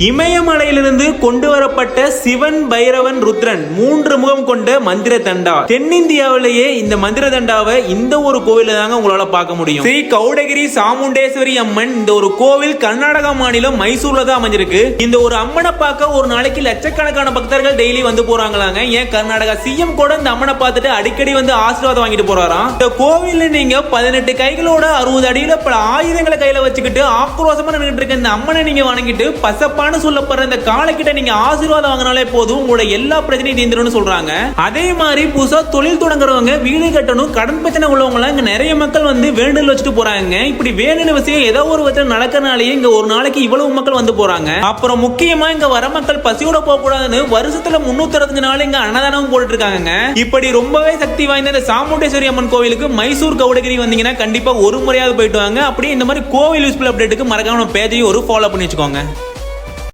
இமயமலையிலிருந்து கொண்டு வரப்பட்ட சிவன், பைரவன், ருத்ரன் 3 முகம் கொண்ட மந்திர தண்டா. தென்னிந்தியாவிலேயே இந்த மந்திர தண்டாவை இந்த ஒரு கோவில தாங்க உங்களால பார்க்க முடியும். ஸ்ரீ கௌடகிரி சாமுண்டேஸ்வரி அம்மன் இந்த ஒரு கோவில் கர்நாடகா மாநிலம் மைசூர்ல தான் அமைஞ்சிருக்கு. இந்த ஒரு அம்மனை பார்க்க ஒரு நாளைக்கு லட்சக்கணக்கான பக்தர்கள் டெய்லி வந்து போறாங்களாங்க. ஏன் கர்நாடகா சிஎம் கூட இந்த அம்மனை பார்த்துட்டு அடிக்கடி வந்து ஆசீர்வாதம் வாங்கிட்டு போறாராம். இந்த கோவில்ல நீங்க 18 கைகளோட 60 அடியில பல ஆயுதங்களை கையில வச்சுக்கிட்டு ஆக்ரோஷமா நின்னுட்டு இருக்க இந்த அம்மனை நீங்க வணங்கிட்டு பசப்பான்னு சொல்லப்படுற இந்த காலக்கிட்ட நீங்க ஆசீர்வாதம் வாங்கினாலே போதும், உங்களோட எல்லா பிரச்சனையும் தீர்ந்துடும் சொல்றாங்க. அதே மாதிரி புதுசா தொழில் தொடங்குறவங்க, வீடு கட்டணும், கடன் பிரச்சனை உள்ளவங்க இங்க நிறைய மக்கள் வந்து வேண்டுதல் வச்சுட்டு போறாங்க. இப்படி வேணுன விஷயம் ஏதோ ஒரு விதத்துல நடக்கிறனாலேயே இங்க ஒரு நாளைக்கு இவ்வளவு மக்கள் வந்து போறாங்க. அப்புறம் முக்கியமா இங்க வர மக்கள் பசியோட போக கூடாதுன்னு வருஷத்துல 365 நாள் இங்க அன்னதானம் போட்டுட்டு இருக்காங்க. இப்படி ரொம்பவே சக்தி வாய்ந்த இந்த சாமுண்டேஸ்வரி அம்மன் கோவிலுக்கு மைசூர் கௌடகிரி வந்தீங்கன்னா கண்டிப்பா ஒரு முறையாவது போயிட்டு வாங்க. அப்படியே இந்த மாதிரி கோவில் யூஸ்ஃபுல் அப்டேட்டுக்கு மறக்காம பேஜையும் ஒரு ஃபாலோ பண்ணி வச்சுக்கோங்க.